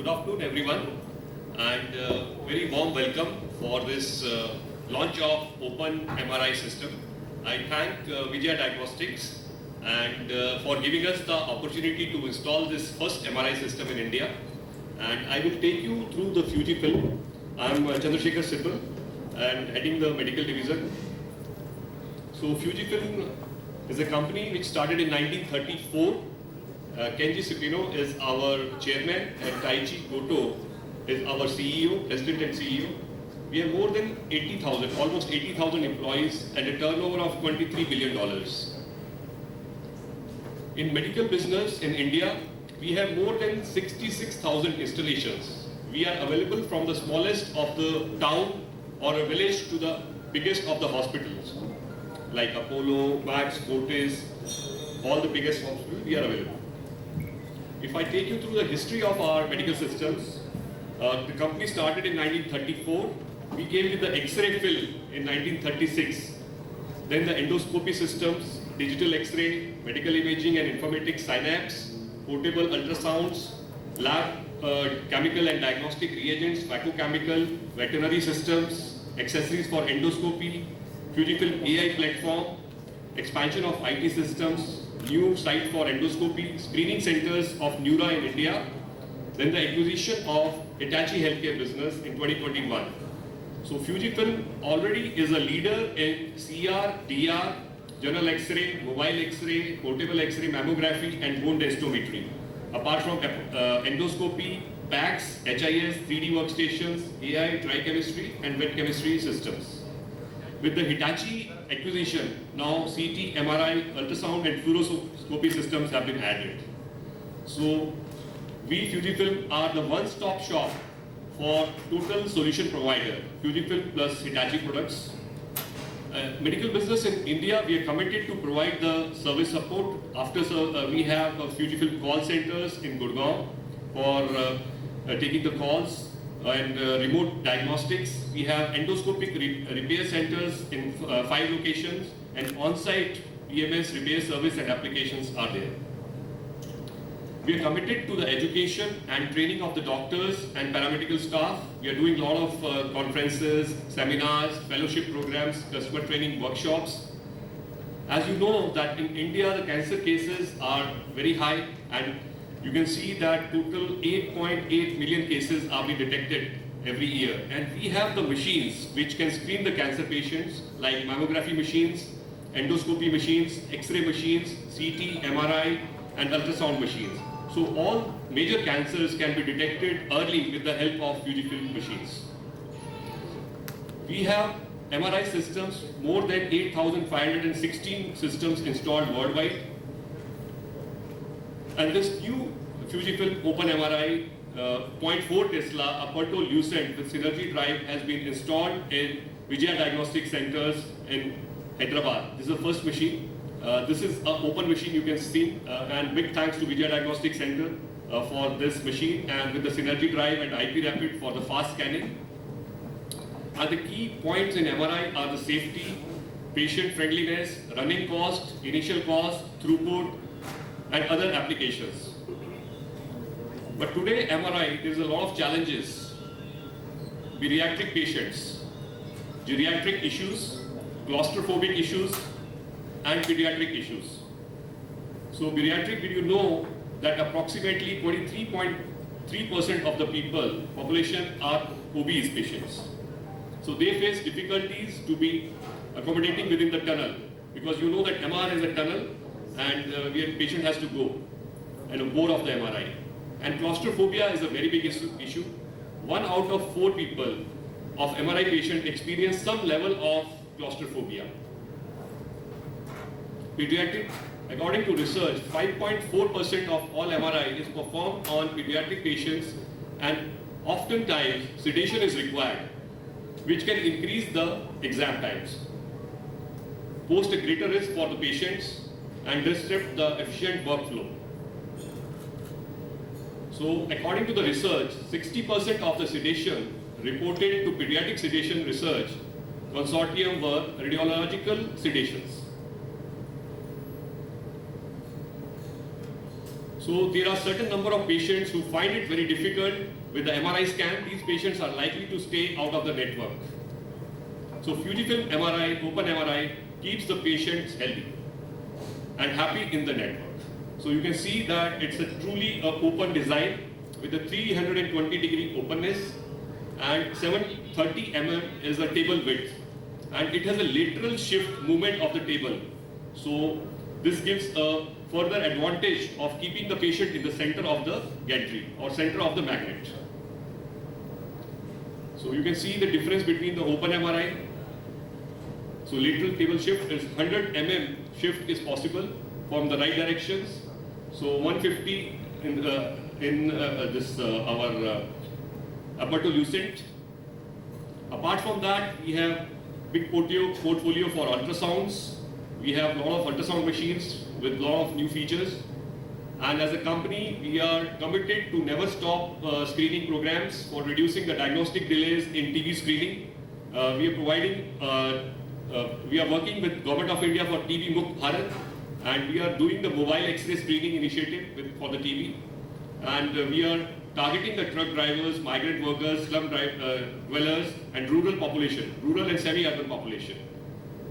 Good afternoon, everyone, and very warm welcome for this launch of Open MRI system. I thank Vijaya Diagnostics and for giving us the opportunity to install this first MRI system in India. And I will take you through the FUJIFILM. I am Chandrasekhar Sipal and heading the medical division. So FUJIFILM is a company which started in 1934. Kenji Cipino is our chairman and Taichi Goto is our CEO, president and CEO. We have more than 80,000, almost 80,000 employees and a turnover of $23 billion. In medical business in India, we have more than 66,000 installations. We are available from the smallest of the town or a village to the biggest of the hospitals, like Apollo, Max, Fortis, all the biggest hospitals, we are available. If I take you through the history of our medical systems, the company started in 1934. We came with the X-ray film in 1936. Then the endoscopy systems, digital X-ray, medical imaging and informatics, synapse, portable ultrasounds, lab chemical and diagnostic reagents, phytochemical, veterinary systems, accessories for endoscopy, FUJIFILM AI platform, expansion of IT systems, new site for endoscopy, screening centers of Neura in India, then the acquisition of Hitachi Healthcare business in 2021. So FUJIFILM already is a leader in CR, DR, general X-ray, mobile X-ray, portable X-ray, mammography and bone densitometry. Apart from endoscopy, PACS, HIS, 3D workstations, AI, trichemistry and wet chemistry systems. With the Hitachi acquisition, now CT, MRI, ultrasound and fluoroscopy systems have been added. So we FUJIFILM are the one-stop shop for total solution provider, FUJIFILM plus Hitachi products. Medical business in India, we are committed to provide the service support. After we have FUJIFILM call centers in Gurgaon for taking the calls and remote diagnostics. We have endoscopic repair centers in 5 locations and on-site EMS repair service and applications are there. We are committed to the education and training of the doctors and paramedical staff. We are doing a lot of conferences, seminars, fellowship programs, customer training workshops. As you know that in India the cancer cases are very high and you can see that total 8.8 million cases are being detected every year. And we have the machines which can screen the cancer patients like mammography machines, endoscopy machines, X-ray machines, CT, MRI and ultrasound machines. So all major cancers can be detected early with the help of FUJIFILM machines. We have MRI systems, more than 8,516 systems installed worldwide. And this new FUJIFILM Open MRI 0.4 Tesla Aperto Lucent with Synergy Drive has been installed in Vijaya Diagnostic centers in Hyderabad. This is the first machine. This is an open machine you can see and big thanks to Vijaya Diagnostic Center for this machine and with the Synergy Drive and IP Rapid for the fast scanning. And the key points in MRI are the safety, patient friendliness, running cost, initial cost, throughput and other applications. But today MRI, there is a lot of challenges. Bariatric patients, geriatric issues, claustrophobic issues and pediatric issues. So bariatric, did you know that approximately 23.3% of the population are obese patients. So they face difficulties to be accommodating within the tunnel because you know that MR is a tunnel and the patient has to go and a bore of the MRI. And claustrophobia is a very big issue. 1 out of 4 people of MRI patient experience some level of claustrophobia. Pediatric, according to research, 5.4% of all MRI is performed on pediatric patients and oftentimes sedation is required, which can increase the exam times, pose a greater risk for the patients and disrupt the efficient workflow. So according to the research, 60% of the sedation reported to pediatric sedation research consortium were radiological sedations. So there are certain number of patients who find it very difficult with the MRI scan. These patients are likely to stay out of the network. So FUJIFILM MRI, open MRI, keeps the patients healthy and happy in the network. So you can see that it's a truly open design with a 320-degree openness, and 730 mm is the table width, and it has a lateral shift movement of the table. So this gives a further advantage of keeping the patient in the center of the gantry or center of the magnet. So you can see the difference between the open MRI. So lateral table shift is 100 mm shift is possible from the right directions. So 150 in our aperture lucent. Apart from that, we have big portfolio for ultrasounds. We have a lot of ultrasound machines with a lot of new features. And as a company, we are committed to never stop screening programs for reducing the diagnostic delays in TB screening. We are working with Government of India for TB Mukt Bharat, and we are doing the mobile X-ray screening initiative for the TB. And we are targeting the truck drivers, migrant workers, slum dwellers, and rural population, rural and semi-urban population.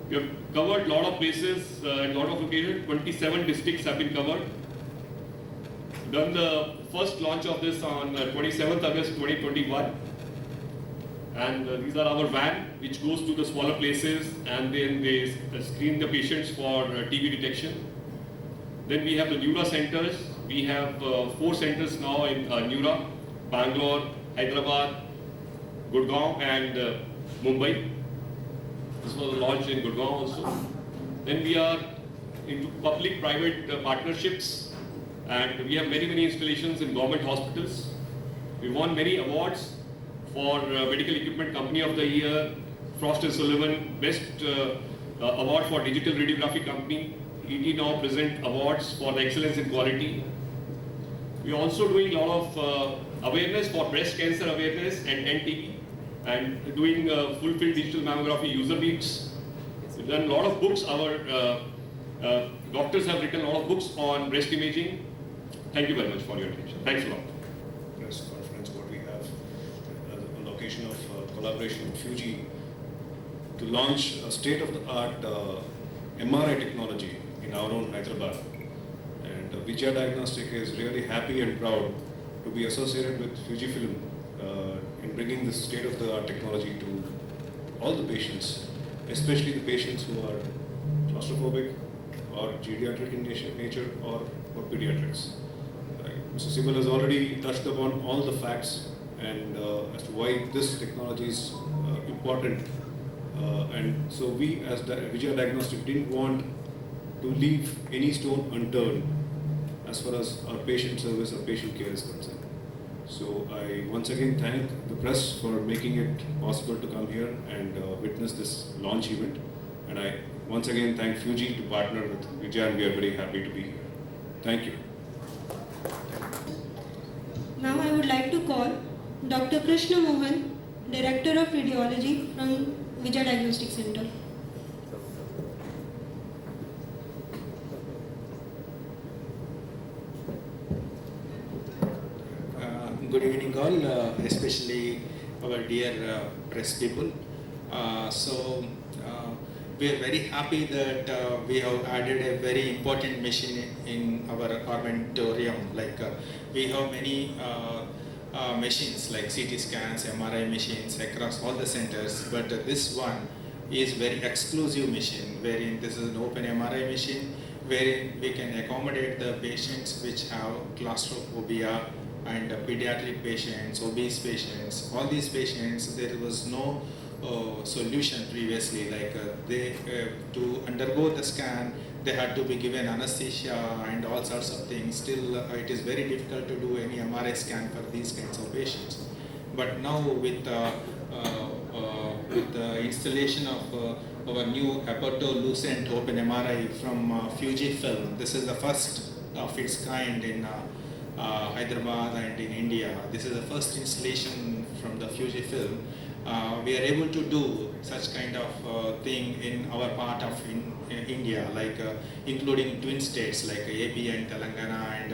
We have covered a lot of places and a lot of locations. 27 districts have been covered. Done the first launch of this on 27th August 2021. And these are our van, which goes to the smaller places, and then they screen the patients for TB detection. Then we have the Neura centers. We have 4 centers now in Neura, Bangalore, Hyderabad, Gurgaon, and Mumbai. This was launched in Gurgaon also. Then we are into public-private partnerships, and we have many installations in government hospitals. We won many awards for Medical Equipment Company of the Year, Frost & Sullivan Best Award for Digital Radiography Company. ET now present awards for the excellence in quality. We are also doing a lot of awareness for breast cancer awareness and NTB, and doing full-field digital mammography user meets. We've done a lot of books. Our doctors have written a lot of books on breast imaging. Thank you very much for your attention. Thanks a lot. Press conference, what we have, on the occasion of collaboration with Fuji to launch a state-of-the-art MRI technology in our own Hyderabad. And Vijaya Diagnostic is really happy and proud to be associated with FUJIFILM in bringing this state-of-the-art technology to all the patients, especially the patients who are claustrophobic or geriatric in nature or pediatrics. Mr. Simal has already touched upon all the facts and as to why this technology is important. And so we as Vijaya Diagnostic didn't want to leave any stone unturned as far as our patient service or patient care is concerned. So I once again thank the press for making it possible to come here and witness this launch event. And I once again thank Fuji to partner with Vijaya, and we are very happy to be here. Thank you. Now I would like to call Dr. Krishna Mohan, Director of Radiology from Vijaya Diagnostic Center. Good evening all, especially our dear press people. We are very happy that we have added a very important machine in our armamentarium. Like we have many machines like CT scans, MRI machines across all the centers, but this one is very exclusive machine, wherein this is an open MRI machine, wherein we can accommodate the patients which have claustrophobia and pediatric patients, obese patients. All these patients, there was no solution previously, like to undergo the scan, they had to be given anesthesia and all sorts of things. Still, it is very difficult to do any MRI scan for these kinds of patients. But now with the installation of our new aperture-lucent open MRI from FUJIFILM, this is the first of its kind in Hyderabad and in India. This is the first installation from the FUJIFILM. We are able to do such kind of thing in our part of India, like including twin states like AP and Telangana and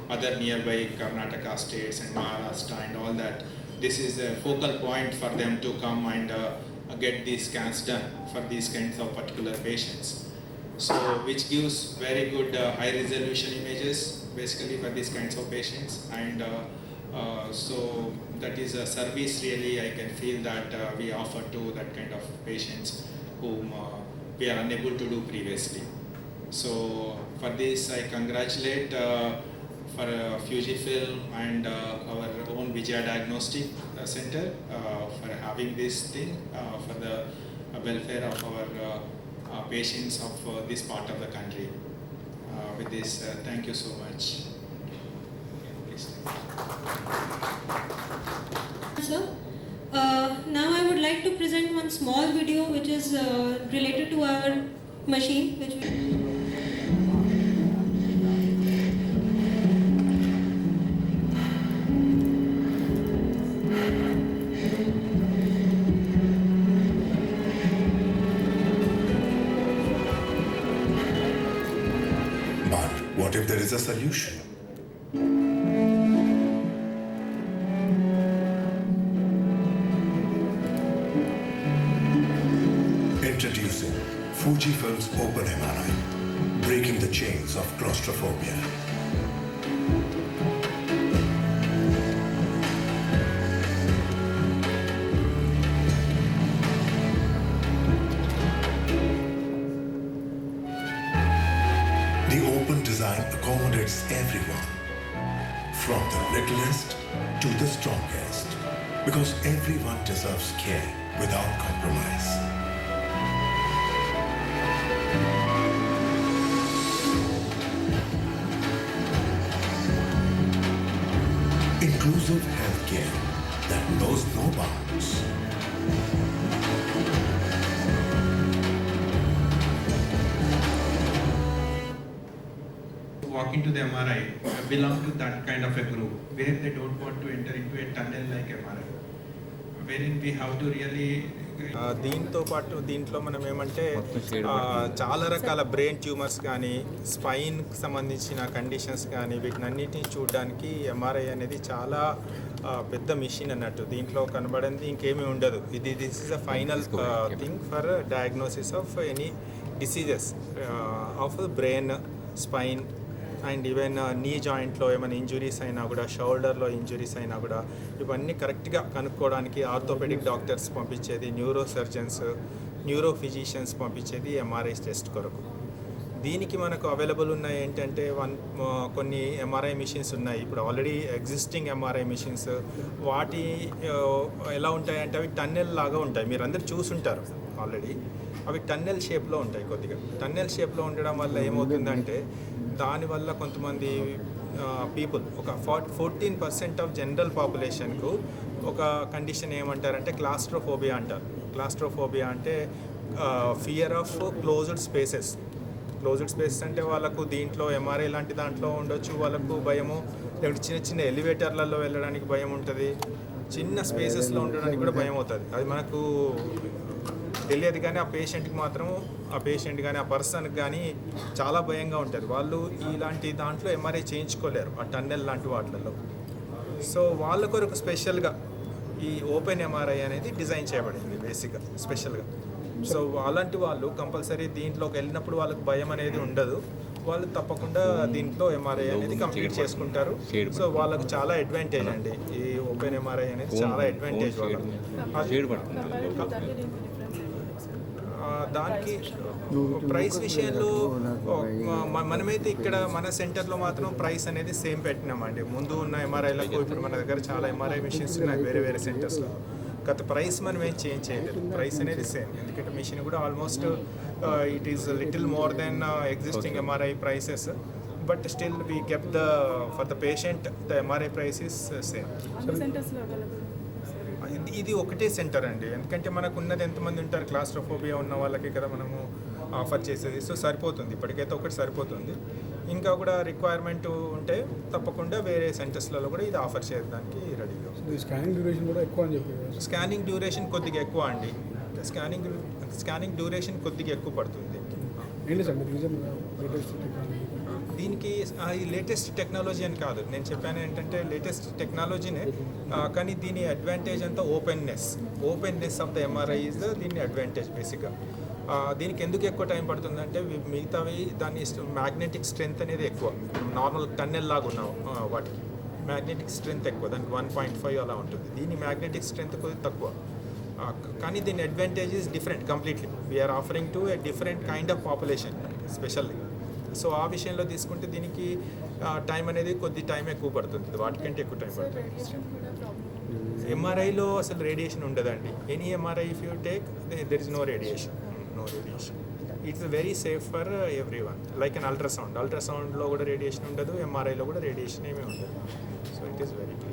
other nearby Karnataka states and Maharashtra and all that. This is a focal point for them to come and get these scans done for these kinds of particular patients. So which gives very good high resolution images basically for these kinds of patients, and so that is a service really I can feel that we offer to that kind of patients whom we are unable to do previously. So for this I congratulate for FUJIFILM and our own Vijaya Diagnostic Center for having this thing for the welfare of our patients of this part of the country. With this, thank you so much. Please. Sir, now I would like to present one small video which is related to our machine, which we What if there is a solution? Introducing FUJIFILM's Open MRI, breaking the chains of claustrophobia. The open design accommodates everyone, from the littlest to the strongest, because everyone deserves care without compromise. Inclusive healthcare that knows no bounds. Walk into the MRI belong to that kind of a group where they don't want to enter into a tunnel like MRI, wherein we have to really దీంతో పాటు దీంట్లో మనం ఏమంటే చాలా రకాల brain tumours కానీ స్పైన్కి సంబంధించిన conditions కానీ వీటినన్నిటిని చూడడానికి ఎంఆర్ఐ అనేది చాలా పెద్ద మిషన్ అన్నట్టు. దీంట్లో కనబడింది ఇంకేమీ ఉండదు. This is a final thing for diagnosis of any diseases of brain, spine and even నీ జాయింట్లో ఏమైనా ఇంజురీస్ అయినా కూడా, షోల్డర్లో ఇంజురీస్ అయినా కూడా ఇవన్నీ కరెక్ట్గా కనుక్కోవడానికి ఆర్థోపెడిక్ డాక్టర్స్ పంపించేది, న్యూరో సర్జన్స్, న్యూరో ఫిజిషియన్స్ పంపించేది ఎంఆర్ఐ టెస్ట్ కొరకు. దీనికి మనకు అవైలబుల్ ఉన్నాయి ఏంటంటే కొన్ని ఎంఆర్ఐ మిషన్స్ ఉన్నాయి ఇప్పుడు ఆల్రెడీ ఎగ్జిస్టింగ్ ఎంఆర్ఐ మిషన్స్. వాటి ఎలా ఉంటాయంటే అవి టన్నెల్ లాగా ఉంటాయి, మీరు అందరు చూసుంటారు ఆల్రెడీ. అవి టన్నెల్ షేప్లో ఉంటాయి. కొద్దిగా టన్నెల్ షేప్లో ఉండడం వల్ల ఏమవుతుందంటే దానివల్ల కొంతమంది పీపుల్ ఒక 14% ఆఫ్ జనరల్ పాపులేషన్కు ఒక కండిషన్ ఏమంటారంటే క్లాస్ట్రోఫోబియా అంటారు. క్లాస్ట్రోఫోబియా అంటే fear of closed spaces. Closed spaces అంటే వాళ్ళకు దీంట్లో ఎంఆర్ఐ లాంటి దాంట్లో ఉండొచ్చు, వాళ్ళకు భయము, లేకపోతే చిన్న చిన్న ఎలివేటర్లలో వెళ్ళడానికి భయం ఉంటుంది, చిన్న స్పేసెస్లో ఉండడానికి కూడా భయం అవుతుంది. అది మనకు తెలియదు కానీ ఆ పేషెంట్కి మాత్రం, ఆ పేషెంట్ కానీ ఆ పర్సన్కి కానీ చాలా భయంగా ఉంటుంది. వాళ్ళు ఇలాంటి దాంట్లో ఎంఆర్ఐ చేయించుకోలేరు ఆ టన్నెల్ లాంటి వాటిలలో. సో వాళ్ళ కొరకు స్పెషల్గా ఈ ఓపెన్ ఎంఆర్ఐ అనేది డిజైన్ చేయబడింది బేసిక్గా స్పెషల్గా. సో అలాంటి వాళ్ళు కంపల్సరీ దీంట్లోకి వెళ్ళినప్పుడు వాళ్ళకి భయం అనేది ఉండదు. వాళ్ళు తప్పకుండా దీంట్లో ఎంఆర్ఐ అనేది కంప్లీట్ చేసుకుంటారు. సో వాళ్ళకు చాలా అడ్వాంటేజ్ అండి ఈ ఓపెన్ ఎంఆర్ఐ అనేది, చాలా అడ్వాంటేజ్ వాళ్ళకి. దానికి ప్రైస్ విషయంలో మనమైతే ఇక్కడ మన సెంటర్లో మాత్రం ప్రైస్ అనేది సేమ్ పెట్టినామండి. ముందు ఉన్న ఎంఆర్ఐలకు ఇప్పుడు మన దగ్గర చాలా ఎంఆర్ఐ మిషన్స్ ఉన్నాయి వేరే వేరే సెంటర్స్లో. గత ప్రైస్ మనం ఏం చేంజ్ చేయలేదు, ప్రైస్ అనేది సేమ్. ఎందుకంటే మిషన్ కూడా almost it is little more than existing MRI prices, but still we keep for the patient the MRI price is same. ఇది ఒకటే సెంటర్ అండి, ఎందుకంటే మనకు ఉన్నది ఎంతమంది ఉంటారు, క్లాస్ట్రోఫోబియా ఉన్న వాళ్ళకి కదా మనము ఆఫర్ చేసేది. సో సరిపోతుంది, ఇప్పటికైతే ఒకటి సరిపోతుంది. ఇంకా కూడా రిక్వైర్మెంట్ ఉంటే తప్పకుండా వేరే సెంటర్స్లలో కూడా ఇది ఆఫర్ చేయడానికి రెడీగా ఉంది. స్కానింగ్ డ్యూరేషన్ కూడా ఎక్కువ అని చెప్పి, స్కానింగ్ డ్యూరేషన్ కొద్దిగా ఎక్కువ అండి. స్కానింగ్ డ్యూరేషన్ కొద్దిగా ఎక్కువ పడుతుంది. ఏంటి సార్ రీజన్ లేటెస్ట్ టెక్నాలజీ? దీనికి ఈ లేటెస్ట్ టెక్నాలజీ అని కాదు, నేను చెప్పాను ఏంటంటే లేటెస్ట్ టెక్నాలజీనే, కానీ దీని అడ్వాంటేజ్ అంతా openness of the MRI is దీని అడ్వాంటేజ్ బేసిక్గా. దీనికి ఎందుకు ఎక్కువ టైం పడుతుందంటే మిగతావి దాని మ్యాగ్నెటిక్ స్ట్రెంత్ అనేది ఎక్కువ, నార్మల్ టన్నెల్ లాగా ఉన్నాం వాటికి మ్యాగ్నెటిక్ స్ట్రెంత్ ఎక్కువ, దానికి 1.5 అలా ఉంటుంది. దీని మ్యాగ్నెటిక్ స్ట్రెంత్ కొద్దిగా తక్కువ, కానీ దీని advantage is different completely. We are offering to a different kind of population specially. So ఆ విషయంలో తీసుకుంటే దీనికి టైం అనేది కొద్ది టైం ఎక్కువ పడుతుంది, వాటికంటే ఎక్కువ టైం పడుతుంది. ఎంఆర్ఐలో అసలు రేడియేషన్ ఉండదండి. Any MRI if you take there is no radiation. It's very safe for everyone. Like an అల్ట్రాసౌండ్లో కూడా రేడియేషన్ ఉండదు, ఎంఆర్ఐలో కూడా రేడియేషన్ ఏమీ ఉండదు. So it is very clear.